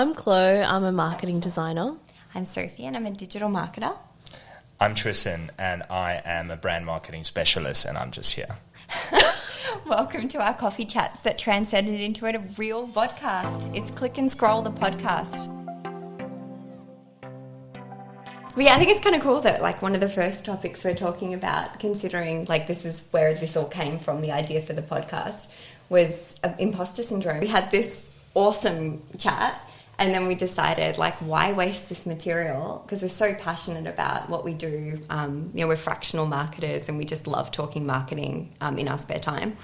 I'm Chloe. I'm a marketing designer. I'm Sophie and I'm a digital marketer. I'm Tristan and I am a brand marketing specialist and I'm just here. Welcome to our coffee chats that transcended into a real podcast. It's Click and Scroll, the podcast. But yeah, I think it's kind of cool that like one of the first topics we're talking about, considering like this is where this all came from, the idea for the podcast, was imposter syndrome. We had this awesome chat and then we decided like why waste this material, because we're so passionate about what we do. We're fractional marketers and we just love talking marketing in our spare time.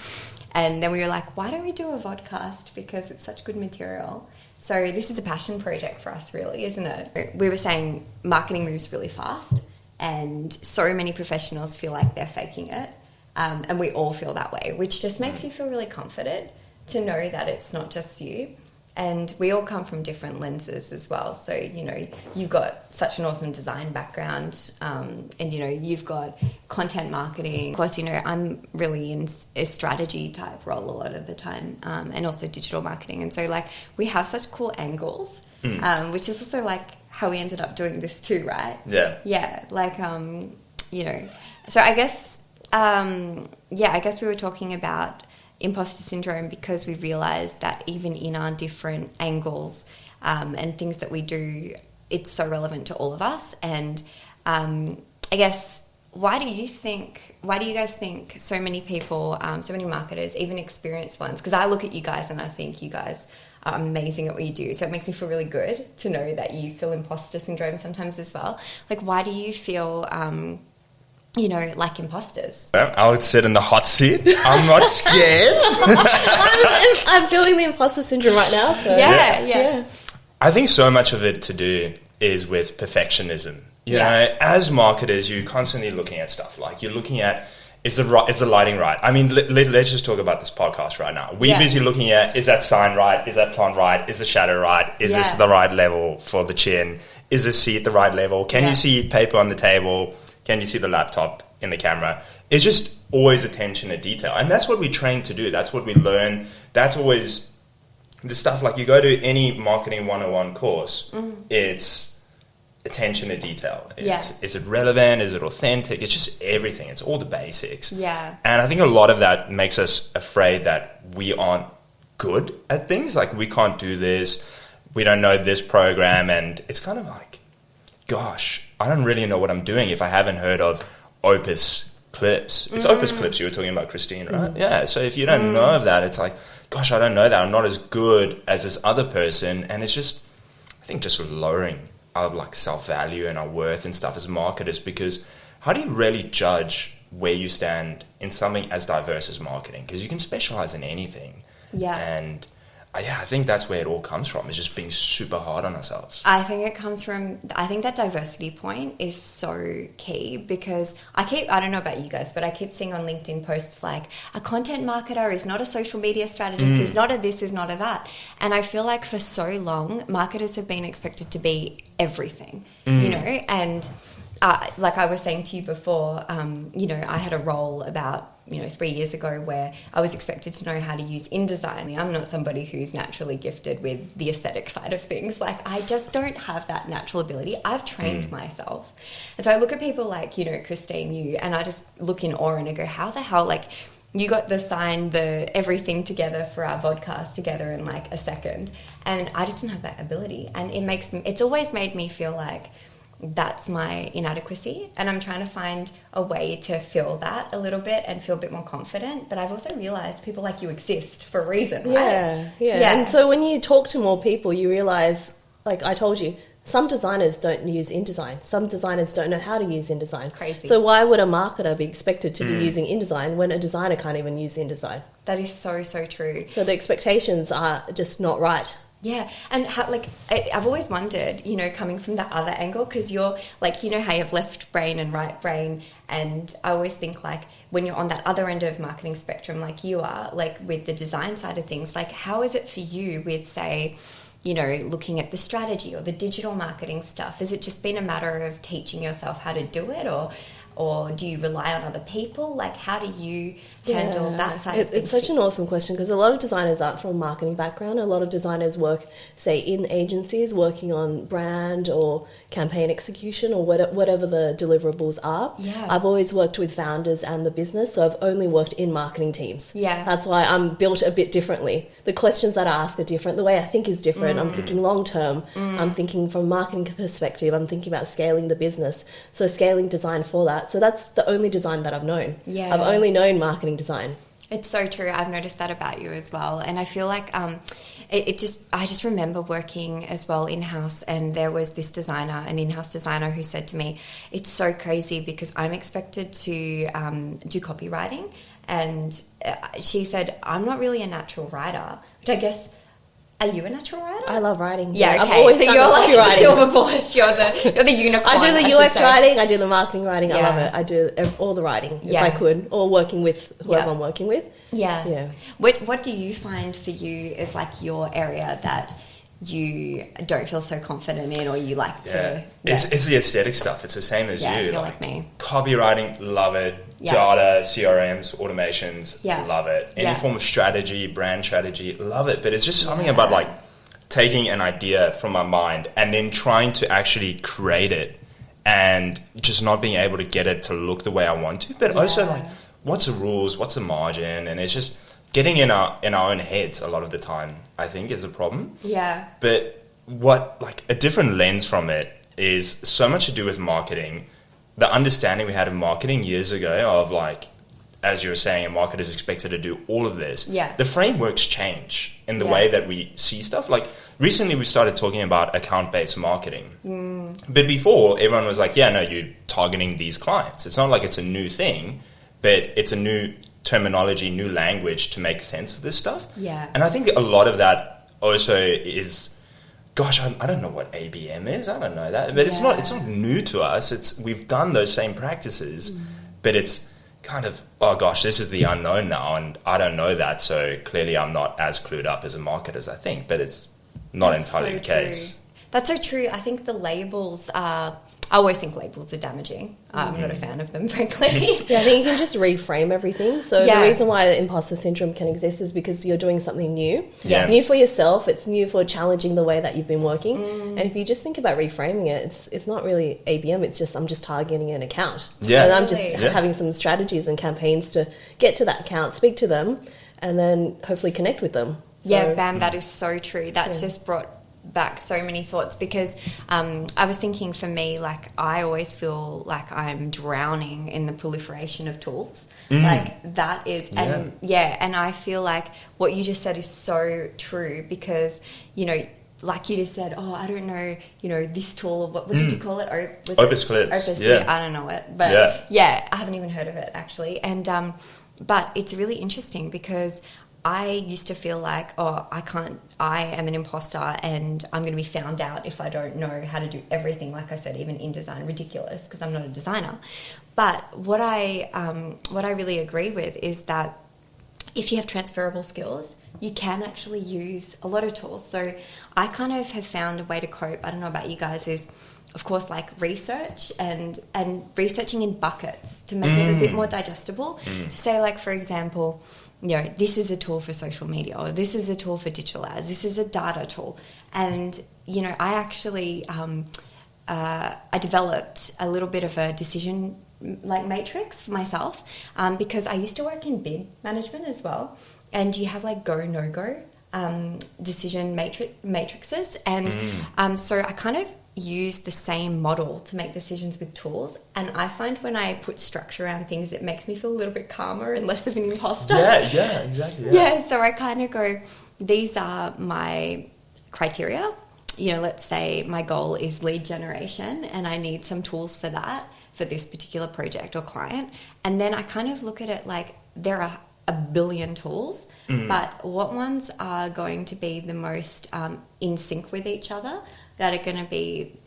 And then we were like, why don't we do a vodcast, because it's such good material. So this is a passion project for us, really, isn't it? We were saying marketing moves really fast and so many professionals feel like they're faking it. And we all feel that way, which just makes you feel really comforted to know that it's not just you. And we all come from different lenses as well. So, you've got such an awesome design background and, you've got content marketing. Of course, I'm really in a strategy type role a lot of the time and also digital marketing. And so, like, we have such cool angles, which is also, like, how we ended up doing this too, right? Yeah. Yeah, like, So I guess, I guess we were talking about imposter syndrome because we realised that even in our different angles and things that we do, it's so relevant to all of us. And I guess, why do you guys think so many people, so many marketers, even experienced ones, because I look at you guys and I think you guys are amazing at what you do, so it makes me feel really good to know that you feel imposter syndrome sometimes as well. Like, why do you feel like imposters? I would sit in the hot seat. I'm not scared. I'm feeling the imposter syndrome right now. So. Yeah. I think so much of it to do is with perfectionism. You know, as marketers, you're constantly looking at stuff. Like you're looking at, is the lighting right? I mean, let's just talk about this podcast right now. We're busy looking at, is that sign right? Is that plant right? Is the shadow right? Is this the right level for the chin? Is the seat the right level? Can you see paper on the table? Can you see the laptop in the camera? It's just always attention to detail. And that's what we train to do. That's what we learn. That's always the stuff, like you go to any marketing 101 course, it's attention to detail. Is it relevant? Is it authentic? It's just everything. It's all the basics. Yeah. And I think a lot of that makes us afraid that we aren't good at things. Like we can't do this. We don't know this program. And it's kind of like, gosh, I don't really know what I'm doing if I haven't heard of Opus Clips. It's Opus Clips you were talking about, Christine, right? Yeah, so if you don't know of that, it's like, gosh, I don't know that. I'm not as good as this other person. And it's just, I think, just lowering our like self-value and our worth and stuff as marketers, because how do you really judge where you stand in something as diverse as marketing? Because you can specialize in anything. Yeah. And I think that's where it all comes from, is just being super hard on ourselves. I think that diversity point is so key, because I don't know about you guys, but I keep seeing on LinkedIn posts like, a content marketer is not a social media strategist, is not a this, is not a that. And I feel like for so long, marketers have been expected to be everything, and like I was saying to you before, I had a role about 3 years ago where I was expected to know how to use InDesign. I'm not somebody who's naturally gifted with the aesthetic side of things. Like, I just don't have that natural ability. I've trained myself. And so I look at people like, Christine, and I just look in awe and I go, how the hell, like, you got the everything together for our podcast together in like a second. And I just didn't have that ability. And it's always made me feel like that's my inadequacy, and I'm trying to find a way to fill that a little bit and feel a bit more confident. But I've also realised people like you exist for a reason, right? Yeah. And so when you talk to more people, you realise, like I told you, some designers don't use InDesign. Some designers don't know how to use InDesign. Crazy. So why would a marketer be expected to be using InDesign when a designer can't even use InDesign? That is so, so true. So the expectations are just not right. Yeah, and I've always wondered, coming from that other angle, because you're like, how you have left brain and right brain, and I always think like when you're on that other end of marketing spectrum, like you are, like with the design side of things, like how is it for you with, say, looking at the strategy or the digital marketing stuff? Has it just been a matter of teaching yourself how to do it, or or do you rely on other people? Like, how do you handle that side of things? It's such an awesome question, because a lot of designers aren't from a marketing background. A lot of designers work, say, in agencies, working on brand or campaign execution or whatever the deliverables are. Yeah. I've always worked with founders and the business, so I've only worked in marketing teams. Yeah. That's why I'm built a bit differently. The questions that I ask are different. The way I think is different. I'm thinking long term. I'm thinking from a marketing perspective. I'm thinking about scaling the business. So scaling design for that. So that's the only design that I've known. Yeah. I've only known marketing design. It's so true. I've noticed that about you as well. And I feel like I just remember working as well in-house, and there was this designer, an in-house designer, who said to me, it's so crazy because I'm expected to do copywriting. And she said, I'm not really a natural writer, which I guess... Are you a natural writer? I love writing. Yeah, okay. I've always done you're like the writing. silver bullet. You're the unicorn. I do the UX writing. I do the marketing writing. I Yeah. love it. I do all the writing if Yeah. I could, or working with whoever Yeah. I'm working with. Yeah. Yeah. What do you find for you is like your area that you don't feel so confident in, or you like to... It's the aesthetic stuff. It's the same as Yeah, you. you're like me. Copywriting, love it. Yeah. Data, CRMs, automations, Yeah. love it. Any Yeah. form of strategy, brand strategy, love it. But it's just something about like taking an idea from my mind and then trying to actually create it and just not being able to get it to look the way I want to. But also like, what's the rules? What's the margin? And it's just getting in our own heads a lot of the time, I think, is a problem. Yeah. But what, like, a different lens from it is so much to do with marketing. The understanding we had of marketing years ago of, like, as you were saying, a marketer is expected to do all of this. Yeah. The frameworks change in the way that we see stuff. Like, recently we started talking about account-based marketing. But before, everyone was like, yeah, no, you're targeting these clients. It's not like it's a new thing, but it's a new terminology, new language to make sense of this stuff. Yeah. And I think a lot of that also is, gosh, I don't know what ABM is. I don't know that. But it's not new to us. We've done those same practices, but it's kind of, oh gosh, this is the unknown now, and I don't know that, so clearly I'm not as clued up as a marketer as I think, but it's not entirely the case. That's so true. I think the labels are... I always think labels are damaging. I'm not a fan of them, frankly. Yeah, I think you can just reframe everything. So the reason why the imposter syndrome can exist is because you're doing something new. Yes. New for yourself. It's new for challenging the way that you've been working. And if you just think about reframing it, it's not really ABM. It's just, I'm just targeting an account. Yeah. And I'm just having some strategies and campaigns to get to that account, speak to them, and then hopefully connect with them. So, Yeah, Bam, that is so true. That's just brought back so many thoughts, because I was thinking, for me, like, I always feel like I'm drowning in the proliferation of tools. Like, that is, and I feel like what you just said is so true, because, you know, like you just said, oh, I don't know, you know, this tool, or what did you call it? Opus Clips. Opus, yeah. I don't know it, but I haven't even heard of it, actually. And but it's really interesting, because I used to feel like, oh, I am an imposter and I'm going to be found out if I don't know how to do everything, like I said, even in design. Ridiculous, because I'm not a designer. But what I really agree with is that if you have transferable skills, you can actually use a lot of tools. So I kind of have found a way to cope, I don't know about you guys, is, of course, like research and researching in buckets to make it a bit more digestible. To say, like, for example, you know, this is a tool for social media, or this is a tool for digital ads, this is a data tool. And, you know, I actually, I developed a little bit of a decision like matrix for myself, because I used to work in bid management as well. And you have like go, no go decision matrices. And so I kind of use the same model to make decisions with tools, and I find when I put structure around things, it makes me feel a little bit calmer and less of an imposter. Yeah, exactly. So I kind of go, these are my criteria. You know, let's say my goal is lead generation and I need some tools for that, for this particular project or client. And then I kind of look at it like there are a billion tools, but what ones are going to be the most in sync with each other, that are going to be,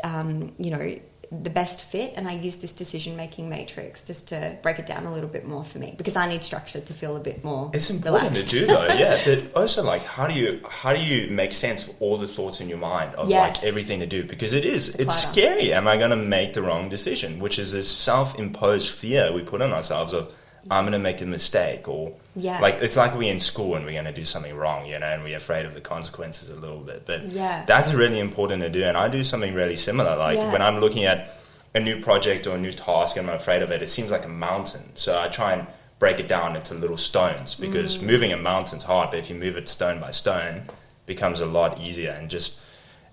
you know, the best fit, and I use this decision-making matrix just to break it down a little bit more for me, because I need structure to feel a bit more It's important relaxed. to do though, yeah. But also, like, how do you make sense of all the thoughts in your mind of like everything to do? Because it's scary. Am I going to make the wrong decision? Which is this self-imposed fear we put on ourselves of, I'm going to make a mistake, or like it's like we're in school and we're going to do something wrong, you know, and we're afraid of the consequences a little bit. But that's really important to do, and I do something really similar. Like when I'm looking at a new project or a new task and I'm afraid of it, it seems like a mountain. So I try and break it down into little stones, because moving a mountain's hard, but if you move it stone by stone, it becomes a lot easier. And just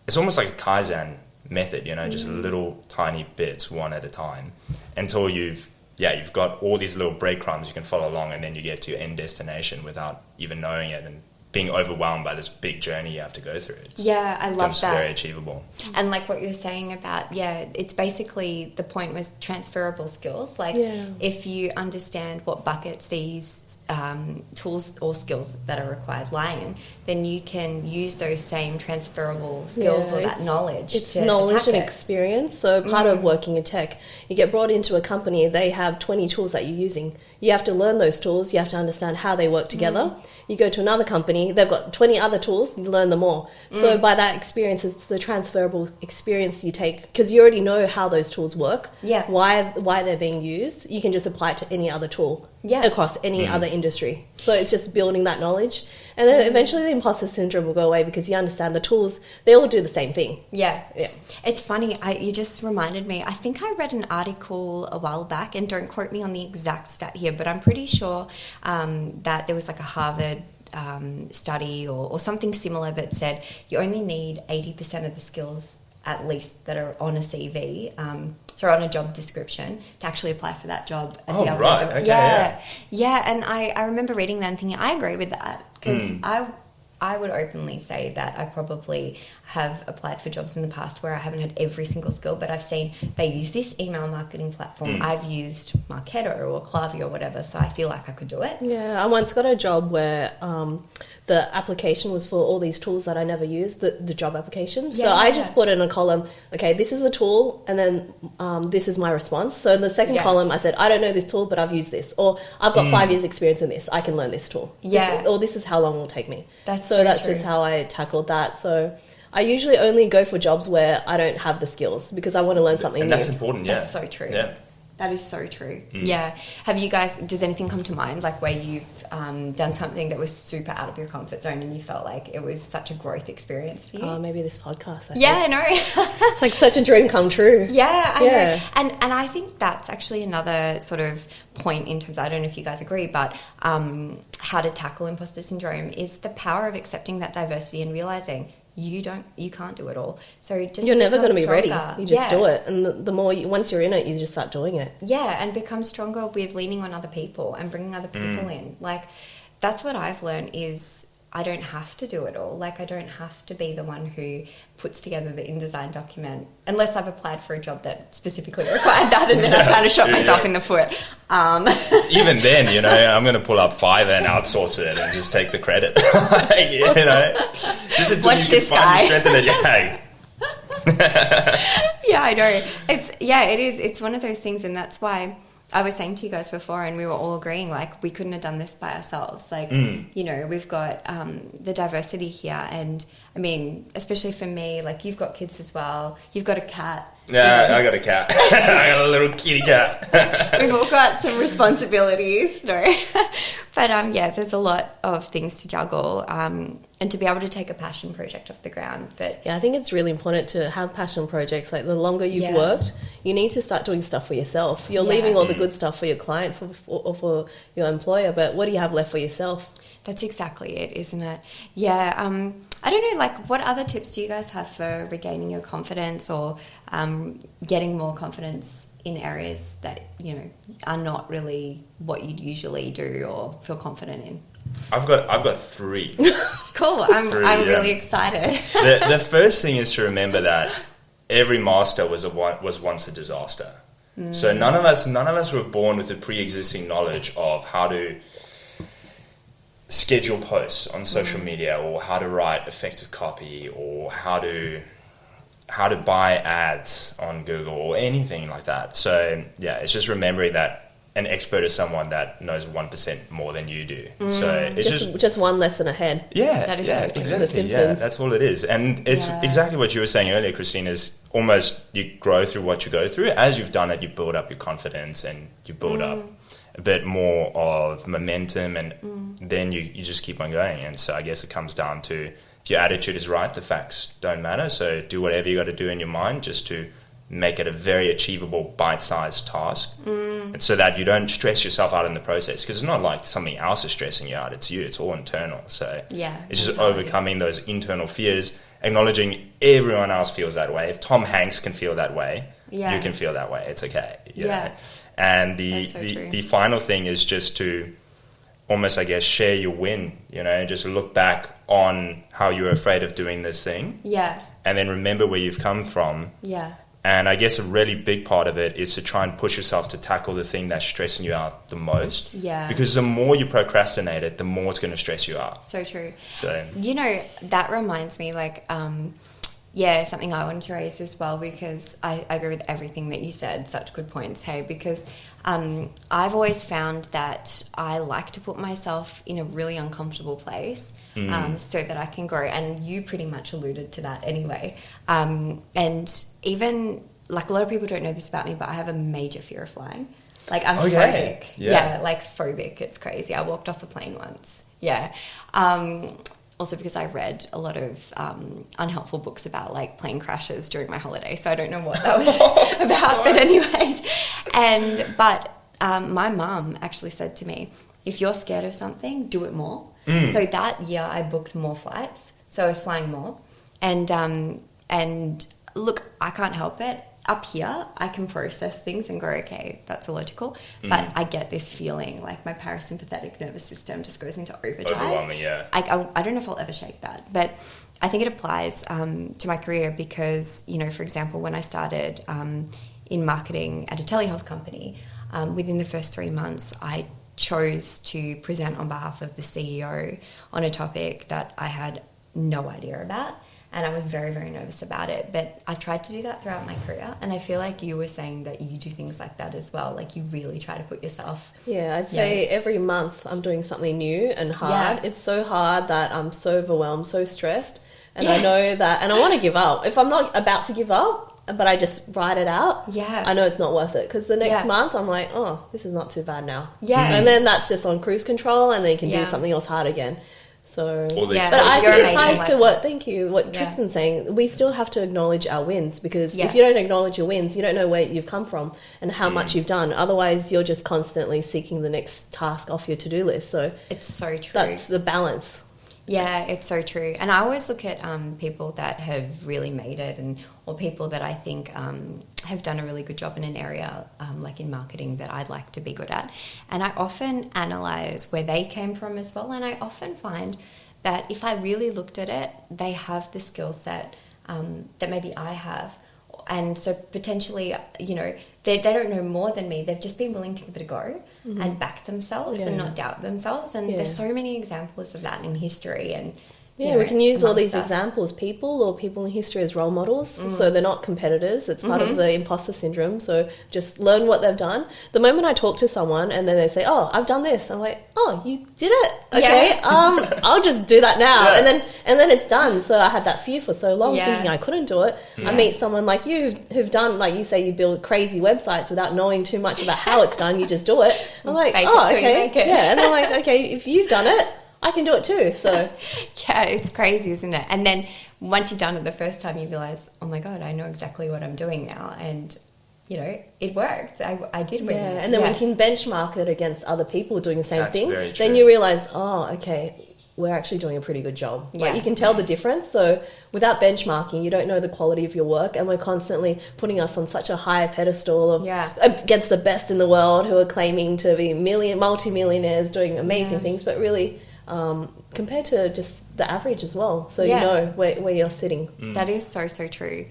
it's almost like a Kaizen method, you know, just little tiny bits one at a time until you've got all these little breadcrumbs you can follow along, and then you get to your end destination without even knowing it and being overwhelmed by this big journey you have to go through. I love that. It's very achievable. And like what you're saying about, it's basically the point was transferable skills. Like if you understand what buckets these tools or skills that are required lie in, then you can use those same transferable skills or that knowledge. It's knowledge and experience. So part of working in tech, you get brought into a company, they have 20 tools that you're using. You have to learn those tools. You have to understand how they work together. You go to another company, they've got 20 other tools, you learn them all. So by that experience, it's the transferable experience you take, because you already know how those tools work, why they're being used. You can just apply it to any other tool across any other industry. So it's just building that knowledge. And then eventually the imposter syndrome will go away, because you understand the tools, they all do the same thing. It's funny, you just reminded me, I think I read an article a while back, and don't quote me on the exact stat here, but I'm pretty sure that there was like a Harvard study or something similar that said you only need 80% of the skills at least that are on a CV, so on a job description, to actually apply for that job. And And I remember reading that and thinking, I agree with that, because I would openly say that I probably have applied for jobs in the past where I haven't had every single skill, but I've seen they use this email marketing platform. I've used Marketo or Klaviyo or whatever, so I feel like I could do it. Yeah, I once got a job where the application was for all these tools that I never used, the job application. So I just put in a column, okay, this is the tool, and then this is my response. So in the second column, I said, I don't know this tool, but I've used this. Or I've got 5 years experience in this. I can learn this tool. This is how long it will take me. That's just how I tackled that. So I usually only go for jobs where I don't have the skills, because I want to learn something new. And that's important, That's so true. That is so true. Have you guys, does anything come to mind, like where you've done something that was super out of your comfort zone and you felt like it was such a growth experience for you? Maybe this podcast. I know. It's like such a dream come true. I know. And I think that's actually another sort of point in terms, I don't know if you guys agree, but how to tackle imposter syndrome is the power of accepting that diversity and realizing you can't do it all. So just you're never going to be ready. You just do it, and the more once you're in it, you just start doing it. And become stronger with leaning on other people and bringing other people in. Like that's what I've learned is I don't have to do it all. Like I don't have to be the one who puts together the InDesign document, unless I've applied for a job that specifically required that, and then I've kind of shot myself in the foot. Even then, you know, I'm going to pull up Fiverr and outsource it and just take the credit. You know, just until watch you this can guy. Strengthen it. I know. It is. It's one of those things, and that's why I was saying to you guys before, and we were all agreeing, like, we couldn't have done this by ourselves. Like, you know, we've got the diversity here. And, I mean, especially for me, like, you've got kids as well. You've got a cat. Yeah, I got a cat. I got a little kitty cat. We've all got some responsibilities. No. But, there's a lot of things to juggle. And to be able to take a passion project off the ground. But I think it's really important to have passion projects. Like the longer you've worked, you need to start doing stuff for yourself. You're leaving all the good stuff for your clients or for your employer, but what do you have left for yourself? That's exactly it, isn't it? Yeah. I don't know, like, what other tips do you guys have for regaining your confidence or getting more confidence in areas that, you know, are not really what you'd usually do or feel confident in? I've got 3. Cool. I'm really excited. The first thing is to remember that every master was once a disaster. So none of us were born with the pre-existing knowledge of how to schedule posts on social media, or how to write effective copy, or how to how to buy ads on Google or anything like that. So yeah, it's just remembering that an expert is someone that knows 1% more than you do. So it's just one lesson ahead. Yeah, that is so true. exactly. The Simpsons. Yeah, that's all it is. And it's exactly what you were saying earlier, Christine, is almost you grow through what you go through. As you've done it, you build up your confidence and you build up a bit more of momentum, and then you just keep on going. And so I guess it comes down to, if your attitude is right, the facts don't matter. So do whatever you got to do in your mind just to make it a very achievable bite-sized task, and so that you don't stress yourself out in the process, because it's not like something else is stressing you out, it's you, it's all internal. So it's just overcoming those internal fears, acknowledging everyone else feels that way. If Tom Hanks can feel that way, you can feel that way. It's okay. You know? And the final thing is just to almost, I guess, share your win, you know, just look back on how you were afraid of doing this thing, and then remember where you've come from. And I guess a really big part of it is to try and push yourself to tackle the thing that's stressing you out the most. Because the more you procrastinate it, the more it's going to stress you out. So true. So, you know, that reminds me, like, something I wanted to raise as well, because I agree with everything that you said. Such good points, hey, because I've always found that I like to put myself in a really uncomfortable place so that I can grow. And you pretty much alluded to that anyway. And even, like, a lot of people don't know this about me, but I have a major fear of flying. Like, I'm phobic. Like phobic. It's crazy. I walked off a plane once. Also because I read a lot of unhelpful books about, like, plane crashes during my holiday, so I don't know what that was about. But anyways, but my mum actually said to me, if you're scared of something, do it more. So that year I booked more flights, so I was flying more. And look, I can't help it. Up here, I can process things and go, okay, that's illogical. But I get this feeling, like my parasympathetic nervous system just goes into overdrive. Overwhelming, I don't know if I'll ever shake that. But I think it applies to my career because, you know, for example, when I started in marketing at a telehealth company, within the first 3 months, I chose to present on behalf of the CEO on a topic that I had no idea about. And I was very, very nervous about it. But I've tried to do that throughout my career. And I feel like you were saying that you do things like that as well. Like, you really try to put yourself... Yeah, I'd say every month I'm doing something new and hard. It's so hard that I'm so overwhelmed, so stressed. And I know that... And I want to give up. If I'm not about to give up, but I just write it out, I know it's not worth it. Because the next month I'm like, oh, this is not too bad now. And then that's just on cruise control, and then you can do something else hard again. So, but I think it ties to what Tristan's saying. We still have to acknowledge our wins, because if you don't acknowledge your wins, you don't know where you've come from and how much you've done. Otherwise, you're just constantly seeking the next task off your to-do list. So it's so true. That's the balance. Yeah, it's so true. And I always look at people that have really made it, or people that I think have done a really good job in an area, like in marketing, that I'd like to be good at. And I often analyse where they came from as well. And I often find that if I really looked at it, they have the skill set that maybe I have. And so potentially, you know, they don't know more than me. They've just been willing to give it a go and back themselves and not doubt themselves. And there's so many examples of that in history. And we can use all these examples, people in history, as role models. So they're not competitors. It's part of the imposter syndrome. So just learn what they've done. The moment I talk to someone and then they say, oh, I've done this, I'm like, oh, you did it. Okay, I'll just do that now. And then it's done. So I had that fear for so long, thinking I couldn't do it. I meet someone like you who've done, like you say, you build crazy websites without knowing too much about how it's done. You just do it. I'm like, okay. And they're like, okay, if you've done it, I can do it too. So it's crazy, isn't it? And then once you've done it the first time, you realise, oh my God, I know exactly what I'm doing now. And, you know, it worked. I did win. And then we can benchmark it against other people doing the same thing. Very true. Then you realise, oh, okay, we're actually doing a pretty good job. Like, you can tell the difference. So without benchmarking, you don't know the quality of your work, and we're constantly putting us on such a high pedestal of against the best in the world who are claiming to be multi-millionaires doing amazing things, but really... compared to just the average as well. So you know where you're sitting. That is so, so true.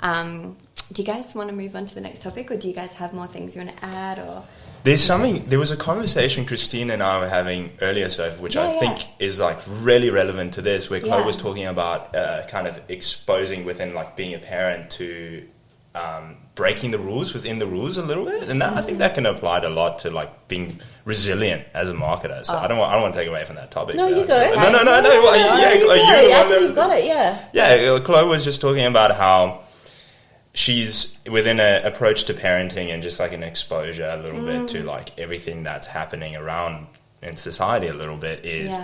Do you guys want to move on to the next topic, or do you guys have more things you want to add? Or There was a conversation Christine and I were having earlier, Sophie, which I think is like really relevant to this, where Chloe was talking about kind of exposing within like being a parent to breaking the rules within the rules a little bit, and I think that can apply a lot to like being resilient as a marketer. So I don't want to take away from that topic. No, you go. You got it. Yeah. Yeah, Chloe was just talking about how she's within an approach to parenting and just like an exposure a little bit to like everything that's happening around in society a little bit is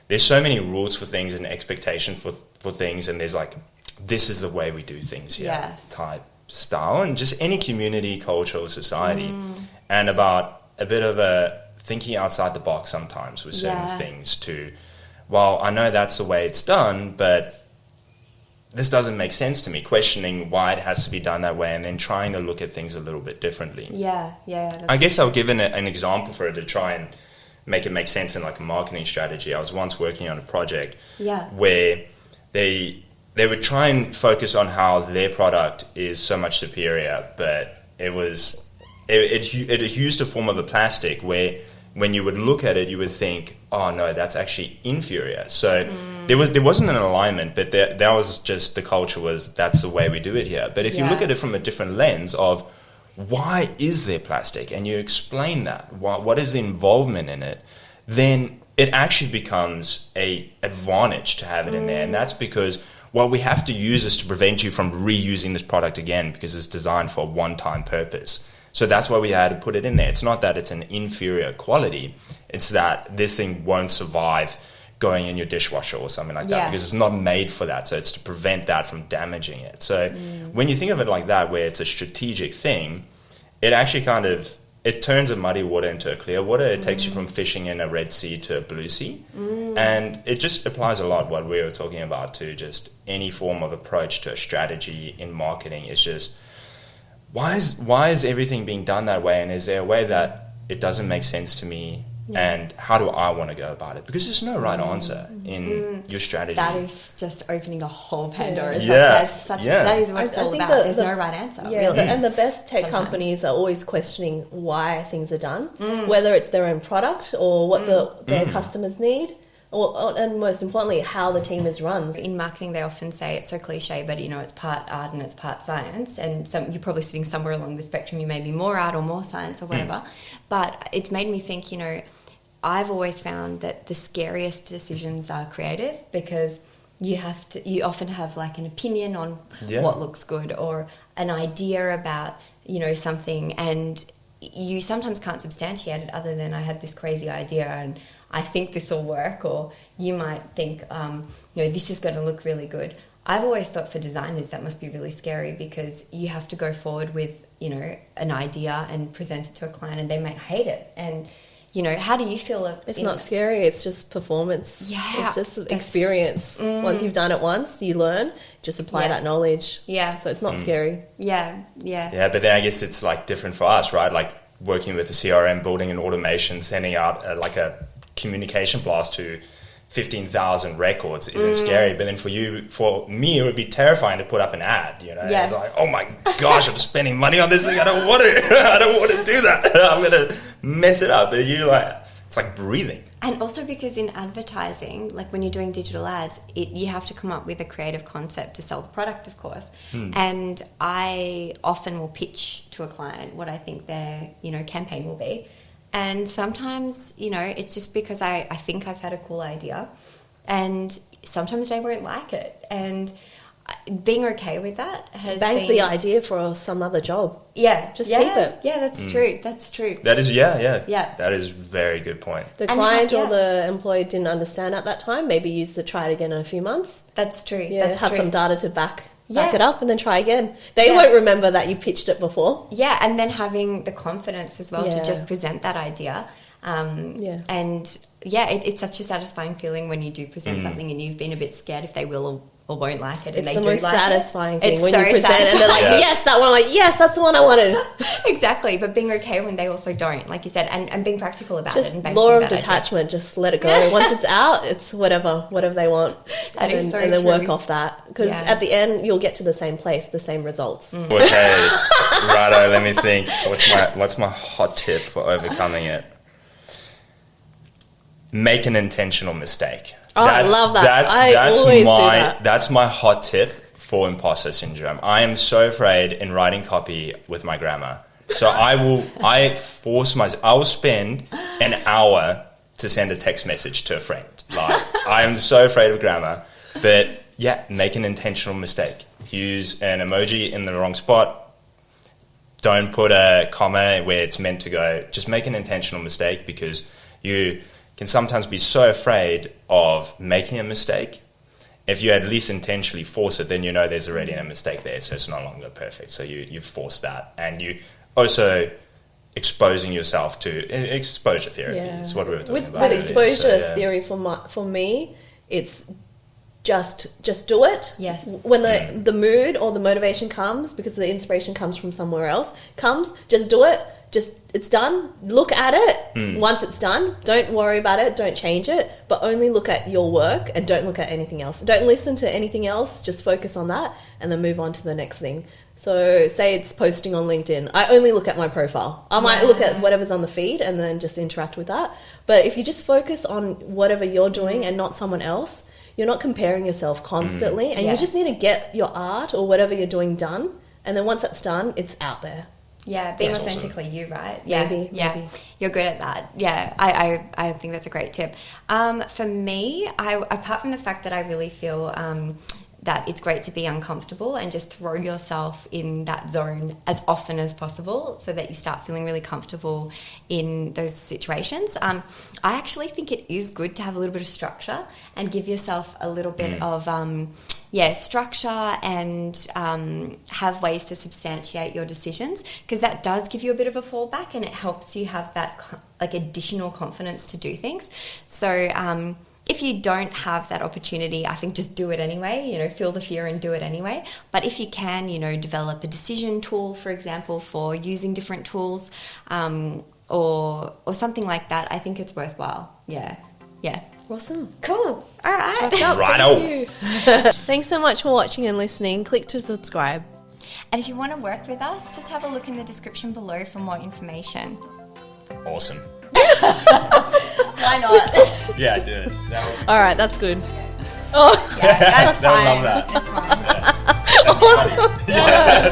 there's so many rules for things and expectation for things, and there's like, this is the way we do things here type style, and just any community, culture, or society, and about a bit of a thinking outside the box sometimes with certain things to, well, I know that's the way it's done, but this doesn't make sense to me, questioning why it has to be done that way, and then trying to look at things a little bit differently. I guess I'll give an example for it to try and make it make sense in like a marketing strategy. I was once working on a project where they would try and focus on how their product is so much superior, but it used a form of a plastic where when you would look at it, you would think, oh no, that's actually inferior. So there wasn't an alignment, but that was just the culture was, that's the way we do it here. But if you look at it from a different lens of why is there plastic, and you explain that, what is the involvement in it, then it actually becomes a advantage to have it in there. And that's because what we have to use is to prevent you from reusing this product again, because it's designed for a one-time purpose. So that's why we had to put it in there. It's not that it's an inferior quality. It's that this thing won't survive going in your dishwasher or something like that, because it's not made for that. So it's to prevent that from damaging it. So when you think of it like that, where it's a strategic thing, it actually kind of, it turns a muddy water into a clear water. It takes you from fishing in a Red Sea to a Blue Sea. And it just applies a lot what we were talking about to just any form of approach to a strategy in marketing. It's just, why is everything being done that way, and is there a way that it doesn't make sense to me, and how do I want to go about it? Because there's no right answer in your strategy. That is just opening a whole Pandora's box. That is what it's all about. There's no right answer. Really. And the best tech companies are always questioning why things are done, whether it's their own product or what their customers need. And most importantly, how the team is run. In marketing, they often say it's so cliche, but it's part art and it's part science. And you're probably sitting somewhere along the spectrum. You may be more art or more science or whatever. But it's made me think, I've always found that the scariest decisions are creative, because you often have like an opinion on what looks good, or an idea about, something, and you sometimes can't substantiate it other than, I had this crazy idea and I think this will work, or you might think, this is going to look really good. I've always thought for designers that must be really scary, because you have to go forward with, an idea and present it to a client, and they might hate it. And, how do you feel? It's not scary. It's just performance. Yeah. It's just experience. Once you've done it once, you learn, just apply that knowledge. Yeah. So it's not scary. Yeah. Yeah, but then I guess it's like different for us, right? Like working with a CRM, building an automation, sending out a communication blast to 15,000 records isn't scary, but then for me, it would be terrifying to put up an ad. It's like, oh my gosh, I'm spending money on this thing. I don't want to do that. I'm gonna mess it up. But it's like breathing. And also because in advertising, like when you're doing digital ads, you have to come up with a creative concept to sell the product, of course. And I often will pitch to a client what I think their campaign will be. And sometimes, it's just because I think I've had a cool idea, and sometimes they won't like it. And being okay with that has Bank the idea for some other job. Yeah. Just keep it. Yeah, that's true. That's true. That is, that is a very good point. The client or the employee didn't understand at that time. Maybe use to try it again in a few months. That's true. Yeah, have some data to back it up, and then try again. They won't remember that you pitched it before. Yeah, and then having the confidence as well to just present that idea. And it's such a satisfying feeling when you do present something and you've been a bit scared if they will or won't like it, and it's they the do most like satisfying it. thing It's when so you present satisfying. and they're like, yes, that one. Like, yes, that's the one I wanted. Exactly, but being okay when they also don't, like you said, and being practical about it. Just And law of detachment. Just let it go. Once it's out, it's whatever they want. That is so and then true. work off that, because at the end you'll get to the same place, the same results. Okay, righto. Let me think. What's my hot tip for overcoming it? Make an intentional mistake. Oh, I love that. I always do that. That's my hot tip for imposter syndrome. I am so afraid in writing copy with my grammar. So I will spend an hour to send a text message to a friend. Like, I am so afraid of grammar. But yeah, make an intentional mistake. Use an emoji in the wrong spot. Don't put a comma where it's meant to go. Just make an intentional mistake, because you can sometimes be so afraid of making a mistake. If you at least intentionally force it, then you know there's already a mistake there, so it's no longer perfect. So you've forced that, and you also exposing yourself to exposure theory. Is what we were talking about. With exposure theory, for me, it's just do it. Yes. When the mood or the motivation comes, because the inspiration comes from somewhere else, just do it. It's done. Look at it. Once it's done, don't worry about it. Don't change it, but only look at your work and don't look at anything else. Don't listen to anything else. Just focus on that and then move on to the next thing. So say it's posting on LinkedIn. I only look at my profile. I might look at whatever's on the feed and then just interact with that. But if you just focus on whatever you're doing and not someone else, you're not comparing yourself constantly, and you just need to get your art or whatever you're doing done. And then once that's done, it's out there. Yeah, being that's authentically awesome. you, right? Maybe. You're good at that. Yeah, I think that's a great tip. For me, apart from the fact that I really feel that it's great to be uncomfortable and just throw yourself in that zone as often as possible so that you start feeling really comfortable in those situations. I actually think it is good to have a little bit of structure and give yourself a little bit of structure and have ways to substantiate your decisions, because that does give you a bit of a fallback and it helps you have that like additional confidence to do things. So if you don't have that opportunity, I think just do it anyway, feel the fear and do it anyway. But if you can, develop a decision tool, for example, for using different tools or something like that, I think it's worthwhile. Yeah. Awesome. Cool. All right. Righto. Thanks so much for watching and listening. Click to subscribe. And if you want to work with us, just have a look in the description below for more information. Awesome. Why not? Yeah, do it. All right, that's good. Yeah, that's fine. They'll love that. That's fine. That's funny. Yeah.